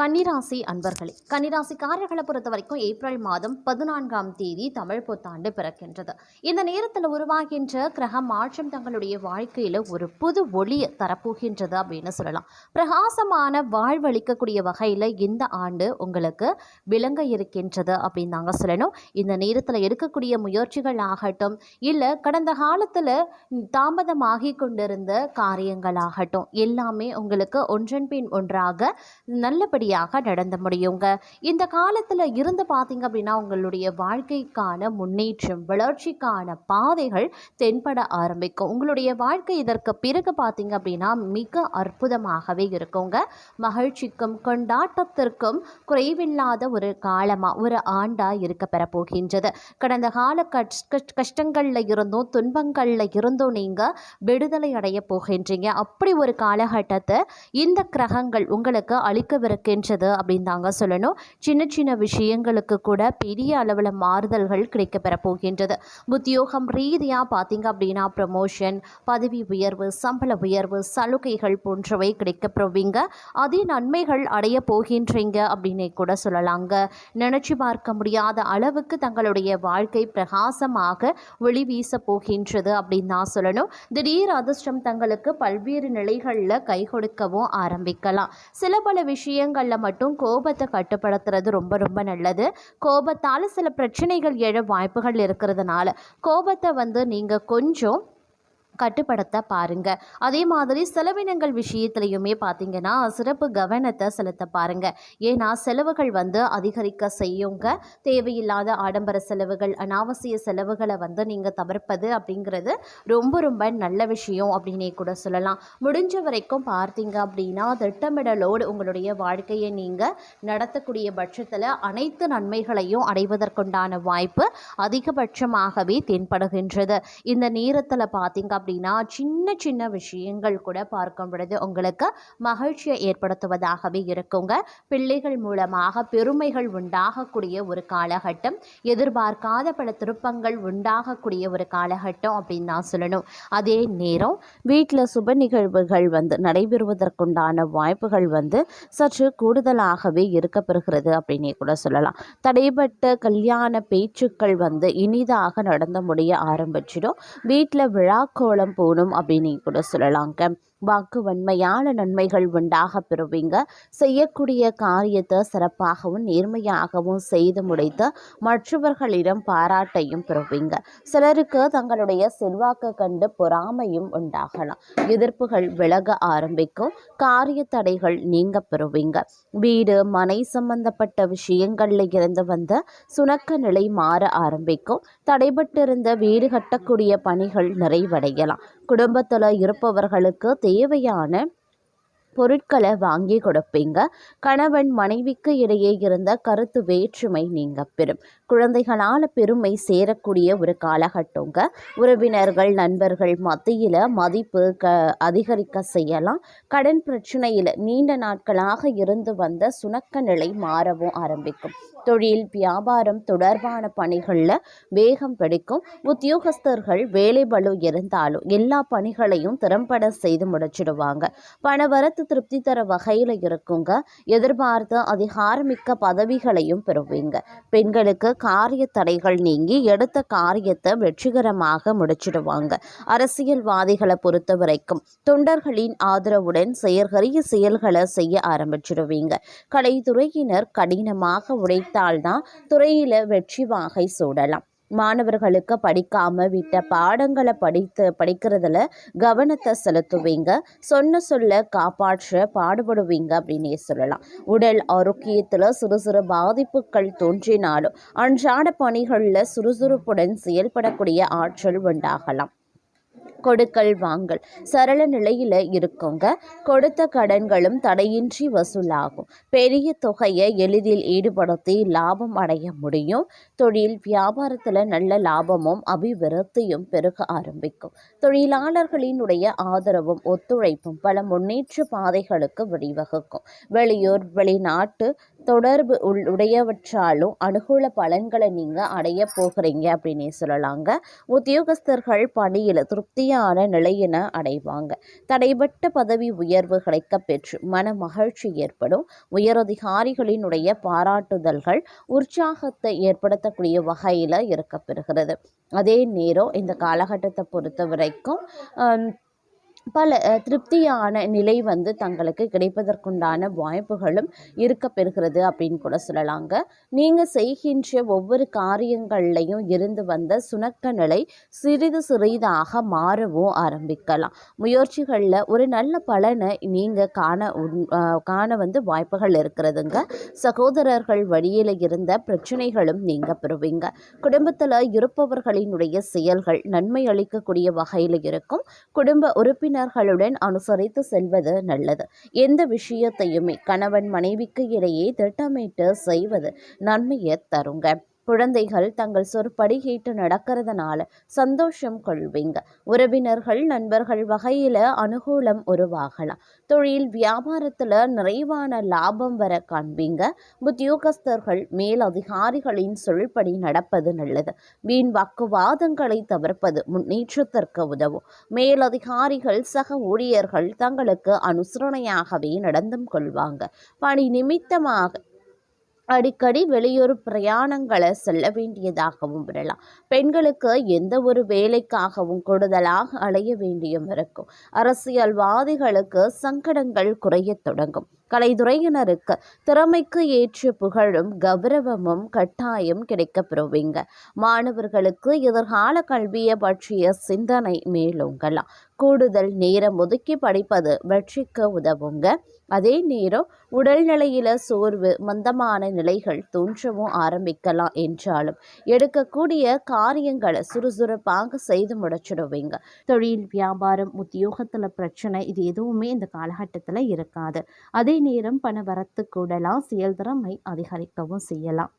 கன்னிராசி அன்பர்களே, கன்னிராசிக்காரர்களை பொறுத்த வரைக்கும் ஏப்ரல் மாதம் 14ஆம் தேதி தமிழ் புத்தாண்டு பிறக்கின்றது. இந்த நேரத்தில் உருவாகின்ற கிரக மாற்றம் தங்களுடைய வாழ்க்கையில் ஒரு புது ஒளியை தரப்போகின்றது அப்படின்னு சொல்லலாம். பிரகாசமான வாழ்வளிக்கக்கூடிய வகையில் இந்த ஆண்டு உங்களுக்கு விளங்க இருக்கின்றது அப்படின்னு நாங்கள் சொல்லணும். இந்த நேரத்தில் எடுக்கக்கூடிய முயற்சிகள் ஆகட்டும், இல்லை கடந்த காலத்தில் தாமதமாகி கொண்டிருந்த காரியங்களாகட்டும், எல்லாமே உங்களுக்கு ஒன்றன் பின் ஒன்றாக நல்லபடி நடந்து முடியுங்க. இந்த காலத்தில் இருந்து பார்த்தீங்க அப்படின்னா உங்களுடைய வாழ்க்கைக்கான முன்னேற்றம், வளர்ச்சிக்கான பாதைகள் தென்பட ஆரம்பிக்கும். உங்களுடைய வாழ்க்கை இதற்கு பிறகு பார்த்தீங்க அப்படின்னா மிக அற்புதமாகவே இருக்குங்க. மகிழ்ச்சிக்கும் கொண்டாட்டத்திற்கும் குறைவில்லாத ஒரு காலமாக, ஒரு ஆண்டாக இருக்க பெற போகின்றது. கடந்த கால கஷ்டங்களில் இருந்தும் துன்பங்களில் இருந்தும் நீங்கள் விடுதலை அடைய போகின்றீங்க. அப்படி ஒரு காலகட்டத்தை இந்த கிரகங்கள் உங்களுக்கு அளிக்கவிருக்கின்றது அப்படின்னு தாங்க சொல்லணும். சின்ன சின்ன விஷயங்களுக்கு கூட பெரிய அளவில் மாறுதல்கள் கிடைக்க பெற போகின்றது. உத்தியோகம் ரீதியாக பார்த்தீங்க அப்படின்னா ப்ரமோஷன், பதவி உயர்வு, சம்பள உயர்வு, சலுகைகள் போன்றவை கிடைக்க போவீங்க. அதே நன்மைகள் அடைய போகின்றீங்க அப்படின்னு கூட சொல்லலாங்க. நினைச்சு பார்க்க முடியாத அளவுக்கு தங்களுடைய வாழ்க்கை பிரகாசமாக ஒளி வீச போகின்றது அப்படின்னு தான் சொல்லணும். திடீர் அதிர்ஷ்டம் தங்களுக்கு பல்வேறு நிலைகளில் கை கொடுக்கவும் ஆரம்பிக்கலாம். சில பல விஷயங்களில் மட்டும் கோபத்தை கட்டுப்படுத்துறது ரொம்ப ரொம்ப நல்லது. கோபத்தால் சில பிரச்சனைகள் எழ வாய்ப்புகள் இருக்கிறதுனால கோபத்தை நீங்கள் கொஞ்சம் கட்டுப்படுத்த பாருங்க. அதே மாதிரி செலவினங்கள் விஷயத்திலையுமே பார்த்தீங்கன்னா சிறப்பு கவனத்தை செலுத்த பாருங்க. ஏன்னா செலவுகள் அதிகரிக்க செய்யுங்க. தேவையில்லாத ஆடம்பர செலவுகள், அனாவசிய செலவுகளை நீங்கள் தவிர்ப்பது அப்படிங்கிறது ரொம்ப ரொம்ப நல்ல விஷயம் அப்படின்னே கூட சொல்லலாம். முடிஞ்ச வரைக்கும் பார்த்தீங்க அப்படின்னா திட்டமிடலோடு உங்களுடைய வாழ்க்கையை நீங்கள் நடத்தக்கூடிய பட்சத்தில் அனைத்து நன்மைகளையும் அடைவதற்குண்டான வாய்ப்பு அதிகபட்சமாகவே தென்படுகின்றது. இந்த நேரத்தில் பார்த்தீங்க அப்படின்னா சின்ன சின்ன விஷயங்கள் கூட பார்க்கும் பொழுது உங்களுக்கு மகிழ்ச்சியை ஏற்படுத்துவதாகவே இருக்குங்க. பிள்ளைகள் மூலமாக பெருமைகள் உண்டாகக்கூடிய ஒரு காலகட்டம், எதிர்பார்க்காத பல திருப்பங்கள் உண்டாகக்கூடிய ஒரு காலகட்டம் அப்படின்னு தான் சொல்லணும். அதே நேரம் வீட்டில் சுப நிகழ்வுகள் நடைபெறுவதற்குண்டான வாய்ப்புகள் சற்று கூடுதலாகவே இருக்கப்பெறுகிறது அப்படின்னே கூட சொல்லலாம். தடைப்பட்ட கல்யாண பேச்சுக்கள் இனிதாக நடந்து முடிய ஆரம்பிச்சிடும். வீட்டில் விழாக்கோளம் போகணும் அப்படின்னு கூட சொல்லலாங்க. வாக்கு வன்மையான நன்மைகள் உண்டாக பெறுவீங்க. செய்யக்கூடிய காரியத்தை சிறப்பாகவும் நேர்மையாகவும் செய்து முடித்து மற்றவர்களிடம் பாராட்டையும் பெறுவீங்க. சிலருக்கு தங்களுடைய செல்வாக்கு கண்டு பொறாமையும் உண்டாகலாம். எதிர்ப்புகள் விலக ஆரம்பிக்கும். காரிய தடைகள் நீங்க பெறுவீங்க. வீடு மனை சம்பந்தப்பட்ட விஷயங்கள்ல இருந்து வந்த சுணக்க நிலை மாற ஆரம்பிக்கும். தடைபட்டிருந்த வீடு கட்டக்கூடிய பணிகள் நிறைவடையலாம். குடும்பத்தில் இருப்பவர்களுக்கு தேவையான பொருட்களை வாங்கி கொடுப்பீங்க. கணவன் மனைவிக்கு இடையே இருந்த கருத்து வேற்றுமை நீங்க பெறும். குழந்தைகளால் பெருமை சேரக்கூடிய ஒரு காலகட்டங்க. உறவினர்கள் நண்பர்கள் மத்தியில் மதிப்பு அதிகரிக்க செய்யலாம். கடன் பிரச்சனையில் நீண்ட நாட்களாக இருந்து வந்த சுணக்க நிலை மாறவும் ஆரம்பிக்கும். தொழில் வியாபாரம் தொடர்பான பணிகளில் வேகம் பிடிக்கும். உத்தியோகஸ்தர்கள் வேலை பளு இருந்தாலும் எல்லா பணிகளையும் திறம்பட செய்து முடிச்சிடுவாங்க. பணவரத்து திருப்தி தர வகையில் இருக்குங்க. எதிர்பார்த்த அதிகாரமிக்க பதவிகளையும் பெறுவீங்க. பெண்களுக்கு காரிய தடைகள் நீங்கி எடுத்த காரியத்தை வெற்றிகரமாக முடிச்சிடுவாங்க. அரசியல்வாதிகளை பொறுத்த வரைக்கும் தொண்டர்களின் ஆதரவுடன் செயற்கரிய செயல்களை செய்ய ஆரம்பிச்சிடுவீங்க. கலைத்துறையினர் கடினமாக உழைத்தால்தான் துறையில வெற்றி வாகை சூடலாம். மாணவர்களுக்கு படிக்காம விட்ட பாடங்களை படிக்கிறதுல கவனத்தை செலுத்துவீங்க. சொல்ல காப்பாற்ற பாடுபடுவீங்க அப்படின்னே சொல்லலாம். உடல் ஆரோக்கியத்தில் சிறு சிறு பாதிப்புகள் தோன்றினாலும் அன்றாட பணிகளில் சுறுசுறுப்புடன் செயல்படக்கூடிய ஆற்றல் உண்டாகலாம். கொடுக்கல் வாங்கல் சரள நிலையில் இருக்குங்க. கொடுத்த கடன்களும் தடையின்றி வசூலாகும். பெரிய தொகையை எளிதில் ஈடுபடுத்தி லாபம் அடைய முடியும். தொழில் வியாபாரத்தில் நல்ல லாபமும் அபிவிருத்தியும் பெருக ஆரம்பிக்கும். தொழிலாளர்களினுடைய ஆதரவும் ஒத்துழைப்பும் பல முன்னேற்ற பாதைகளுக்கு வழிவகுக்கும். வெளியூர் வெளிநாட்டு தொடர்பு உடையவற்றாலும் அனுகூல பலன்களை நீங்கள் அடைய போகிறீங்க அப்படின்னே சொல்லலாங்க. உத்தியோகஸ்தர்கள் பணியில் திருப்தியான நிலையினை அடைவாங்க. தடைபட்ட பதவி உயர்வு கிடைக்கப் பெற்று மன மகிழ்ச்சி ஏற்படும். உயரதிகாரிகளினுடைய பாராட்டுதல்கள் உற்சாகத்தை ஏற்படுத்தக்கூடிய வகையில் இருக்கப்பெறுகிறது. அதே நேரம் இந்த காலகட்டத்தை பொறுத்த வரைக்கும் பல திருப்தியான நிலை தங்களுக்கு கிடைப்பதற்குண்டான வாய்ப்புகளும் இருக்க பெறுகிறது அப்படின்னு கூட சொல்லலாங்க. நீங்கள் செய்கின்ற ஒவ்வொரு காரியங்கள்லையும் இருந்து வந்த சுணக்க நிலை சிறிது சிறிதாக மாறவும் ஆரம்பிக்கலாம். முயற்சிகளில் ஒரு நல்ல பலனை நீங்கள் காண வாய்ப்புகள் இருக்கிறதுங்க. சகோதரர்கள் வழியில் இருந்த பிரச்சனைகளும் நீங்கள் பெறுவீங்க. குடும்பத்தில் இருப்பவர்களினுடைய செயல்கள் நன்மை அளிக்கக்கூடிய வகையில் இருக்கும். குடும்ப உறுப்பினர்களுடன் அனுசரித்து செல்வது நல்லது. எந்த விஷயத்தையுமே கணவன் மனைவிக்கு இடையே திட்டமிட்டு செய்வது நன்மையை தருங்க. குழந்தைகள் தங்கள் சொற்படி கேட்டு நடக்கிறதுனால சந்தோஷம் கொள்வீங்க. உறவினர்கள் நண்பர்கள் வகையில் அனுகூலம் உருவாகலாம். தொழில் வியாபாரத்தில் நிறைவான லாபம் வர காண்பீங்க. உத்தியோகஸ்தர்கள் மேல் அதிகாரிகளின் சொல்படி நடப்பது நல்லது. வீண் வாக்குவாதங்களை தவிர்ப்பது முன்னேற்றத்திற்கு உதவும். மேலதிகாரிகள் சக ஊழியர்கள் தங்களுக்கு அனுசரணையாகவே நடந்தும் கொள்வாங்க. பணி நிமித்தமாக அடிக்கடி வெளியூர் பிரயாணங்களை செல்ல வேண்டியதாகவும் வரலாம். பெண்களுக்கு எந்த ஒரு வேலைக்காகவும் கூடுதலாக அலைய வேண்டியும் இருக்கும். அரசியல்வாதிகளுக்கு சங்கடங்கள் குறைய தொடங்கும். கலைத்துறையினருக்கு திறமைக்கு ஏற்ற புகழும் கௌரவமும் கட்டாயம் கிடைக்கப்பெறுவீங்க. மாணவர்களுக்கு எதிர்கால கல்வியை பற்றிய சிந்தனை மேலோங்கலாம். கூடுதல் நேரம் ஒதுக்கி படிப்பது வெற்றிக்கு உதவுங்க. அதே நேரம் உடல்நிலையில சோர்வு மந்தமான நிலைகள் தோன்றவும் ஆரம்பிக்கலாம். என்றாலும் எடுக்கக்கூடிய காரியங்களை சுறுசுறுப்பாக செய்து முடிச்சிடுவீங்க. தொழில் வியாபாரம் உத்தியோகத்துல பிரச்சனை இது எதுவுமே இந்த காலகட்டத்தில் இருக்காது. அதே நேரம் பண வரத்து கூடலாம். செயல்திறமை அதிகரிக்கவும் செய்யலாம்.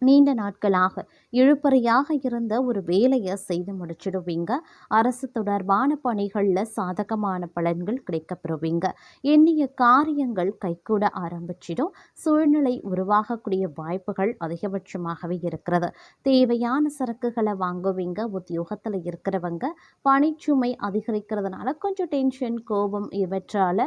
நீண்ட நாட்களாக இழுபறியாக இருந்த ஒரு வேலையை செய்து முடிச்சிடுவீங்க. அரசு தொடர்பான பணிகளில் சாதகமான பலன்கள் கிடைக்கப்பெறுவீங்க. எண்ணிய காரியங்கள் கைகூட ஆரம்பிச்சிடும். சூழ்நிலை உருவாகக்கூடிய வாய்ப்புகள் அதிகபட்சமாகவே இருக்கிறது. தேவையான சரக்குகளை வாங்குவீங்க. உத்தியோகத்தில் இருக்கிறவங்க பணிச்சுமை அதிகரிக்கிறதுனால கொஞ்சம் டென்ஷன் கோபம் இவற்றால்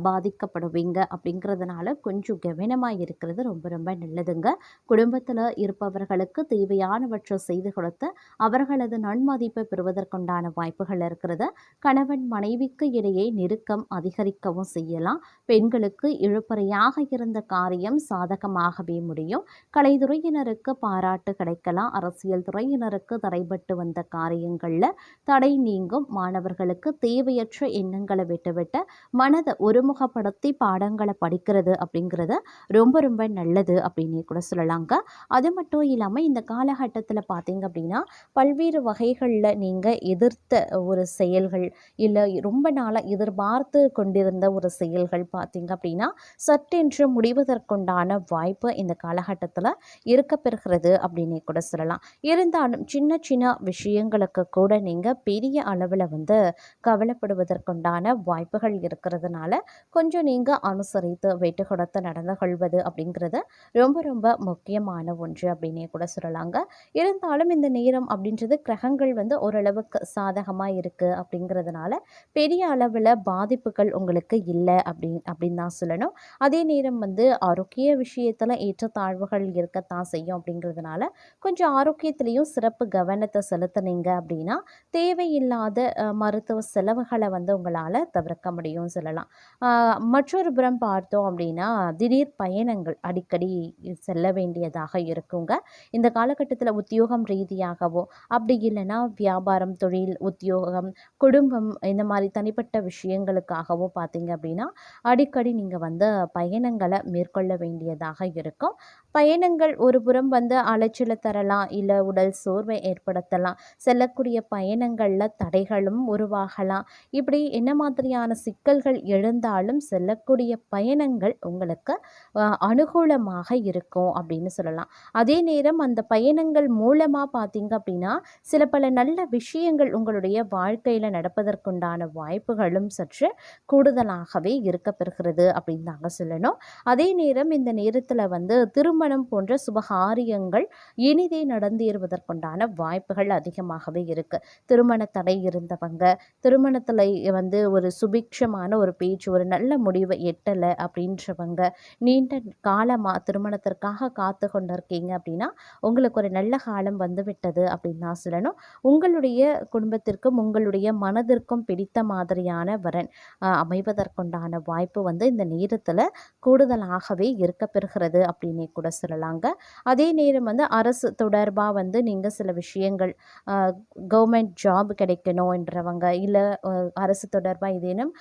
பாதிக்கப்படுவீங்க. அப்படிங்கிறதுனால கொஞ்சம் கவனமாக இருக்கிறது ரொம்ப ரொம்ப நல்லதுங்க. குடும்பத்தில் இருப்பவர்களுக்கு தேவையானவற்றை செய்து கொடுத்து அவர்களது நன்மதிப்பை பெறுவதற்குண்டான வாய்ப்புகள் இருக்கிறது. கணவன் மனைவிக்கு இடையே நெருக்கம் அதிகரிக்கவும் செய்யலாம். பெண்களுக்கு இழுபறியாக இருந்த காரியம் சாதகமாகவே முடியும். கலைத்துறையினருக்கு பாராட்டு கிடைக்கலாம். அரசியல் துறையினருக்கு தடைபட்டு வந்த காரியங்களில் தடை நீங்கும். மாணவர்களுக்கு தேவையற்ற எண்ணங்களை விட்டுவிட்டு மனதை ஒருமுகப்படுத்தி பாடங்களை படிக்கிறது அப்படிங்கிறது ரொம்ப ரொம்ப நல்லது அப்படின்னு கூட சொல்லலாங்க. அது மட்டும் இல்லாமல் இந்த காலகட்டத்தில் பார்த்தீங்க அப்படின்னா பல்வேறு வகைகளில் நீங்கள் எதிர்த்த ஒரு செயல்கள் இல்லை ரொம்ப நாளாக எதிர்பார்த்து கொண்டிருந்த ஒரு செயல்கள் பார்த்தீங்க அப்படின்னா சட்டென்று முடிவதற்குண்டான வாய்ப்பு இந்த காலகட்டத்தில் இருக்கப்பெறுகிறது அப்படின்னே கூட சொல்லலாம். இருந்தாலும் சின்ன சின்ன விஷயங்களுக்கு கூட நீங்கள் பெரிய அளவில் கவலைப்படுவதற்குண்டான வாய்ப்புகள் இருக்கிறதுனால கொஞ்சம் நீங்கள் அனுசரித்து வெட்டு கொடுத்து நடந்து கொள்வது அப்படிங்கிறது ரொம்ப ரொம்ப முக்கியமான ஒன்று அப்படின்னே கூட சொல்லலாங்க. இருந்தாலும் இந்த நேரம் அப்படின்றது கிரகங்கள் ஓரளவுக்கு சாதகமாக இருக்குது அப்படிங்கிறதுனால பெரிய அளவில் பாதிப்புகள் உங்களுக்கு இல்லை அப்படின்னு தான் சொல்லணும். அதே நேரம் ஆரோக்கிய விஷயத்தில் ஏற்றத்தாழ்வுகள் இருக்கத்தான் செய்யும். அப்படிங்கிறதுனால கொஞ்சம் ஆரோக்கியத்திலையும் சிறப்பு கவனத்தை செலுத்தினீங்க அப்படின்னா தேவையில்லாத மருத்துவ செலவுகளை உங்களால் தவிர்க்க முடியும் சொல்லலாம். மற்றொரு புறம் பார்த்தோம் அப்படின்னா திடீர் பயணங்கள் அடிக்கடி செல்ல வேண்டியதாக இருக்குங்க. இந்த காலகட்டத்தில் உத்தியோகம் ரீதியாகவோ அப்படி இல்லைன்னா வியாபாரம் தொழில் உத்தியோகம் குடும்பம் இந்த மாதிரி தனிப்பட்ட விஷயங்களுக்காகவோ பார்த்தீங்க அப்படின்னா அடிக்கடி நீங்கள் பயணங்களை மேற்கொள்ள வேண்டியதாக இருக்கும். பயணங்கள் ஒரு புறம் வந்து அலைச்சலை தரலாம், இல்லை உடல் சோர்வை ஏற்படுத்தலாம். செல்லக்கூடிய பயணங்களில் தடைகளும் உருவாகலாம். இப்படி என்ன மாதிரியான சிக்கல்கள் எழுந்தாலும் செல்லக்கூடிய பயணங்கள் உங்களுக்கு அனுகூலமாக இருக்கும் அப்படின்னு சொல்லலாம். அதே நேரம் அந்த பயணங்கள் மூலமாக பார்த்தீங்க அப்படின்னா சில பல நல்ல விஷயங்கள் உங்களுடைய வாழ்க்கையில் நடப்பதற்குண்டான வாய்ப்புகளும் சற்று கூடுதலாகவே இருக்கப்பெறுகிறது அப்படின்னு தாங்க சொல்லணும். அதே நேரம் இந்த நேரத்தில் வந்து திருமணம் போன்ற சுபகாரியங்கள் இனிதே நடந்தேறுவதற்குண்டான வாய்ப்புகள் அதிகமாகவே இருக்கு. திருமண தடை இருந்தவங்க திருமணத்தில் வந்து ஒரு சுபிக்ஷமான ஒரு பேச்சு, ஒரு நல்ல முடிவை எட்டலை அப்படின்றவங்க, நீண்ட காலமாக திருமணத்திற்காக காத்து கொண்டிருக்கீங்க அப்படின்னா உங்களுக்கு ஒரு நல்ல காலம் வந்து விட்டது அப்படின்னு தான் சொல்லணும். உங்களுடைய குடும்பத்திற்கும் உங்களுடைய மனதிற்கும் பிடித்த மாதிரியான வரன் அமைவதற்குண்டான வாய்ப்பு வந்து இந்த நேரத்தில் கூடுதலாகவே இருக்கப்பெறுகிறது அப்படின்னே கூட சொல்லலாங்க. அதே நேரம் வந்து அரசு தொடர்பாக வந்து நீங்கள் சில விஷயங்கள் கவர்மெண்ட் ஜாப் கிடைக்கணுன்றவங்க, இல்லை அரசு தொடர்பாக ஏதேனும்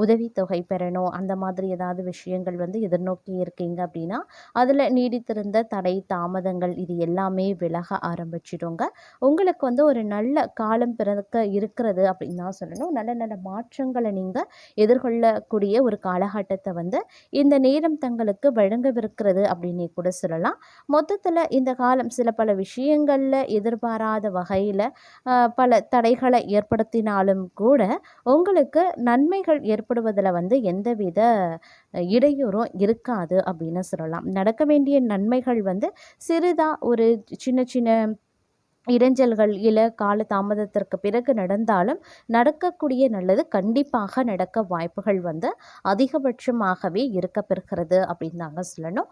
உதவித்தொகை பெறணும், அந்த மாதிரி ஏதாவது விஷயங்கள் வந்து எதிர்நோக்கி இருக்கீங்க அப்படின்னா அதில் நீடித்திருந்த தடை தாமதங்கள் இது எல்லாமே விலக ஆரம்பிச்சிடுங்க. உங்களுக்கு வந்து ஒரு நல்ல காலம் பிறக்க இருக்கிறது அப்படின்னு தான் சொல்லணும். நல்ல நல்ல மாற்றங்களை நீங்கள் எதிர்கொள்ளக்கூடிய ஒரு காலகட்டத்தை வந்து இந்த நேரம் தங்களுக்கு வழங்கவிருக்கிறது அப்படின்னே கூட சொல்லலாம். மொத்தத்தில் இந்த காலம் சில பல விஷயங்களில் எதிர்பாராத வகையில் பல தடைகளை ஏற்படுத்தினாலும் கூட உங்களுக்கு நன்மைகள் ஏற்படுவதில் வந்து எந்தவித இடையூறும் இருக்காது அப்படின்னு சொல்லலாம். நடக்க வேண்டிய நன்மைகள் வந்து சிறிதாக ஒரு சின்ன சின்ன இடைஞ்சல்கள் இல்லை கால தாமதத்திற்கு பிறகு நடந்தாலும் நடக்கக்கூடிய நல்லது கண்டிப்பாக நடக்க வாய்ப்புகள் வந்து அதிகபட்சமாகவே இருக்கப்பெறுகிறது அப்படின்னு தாங்க சொல்லணும்.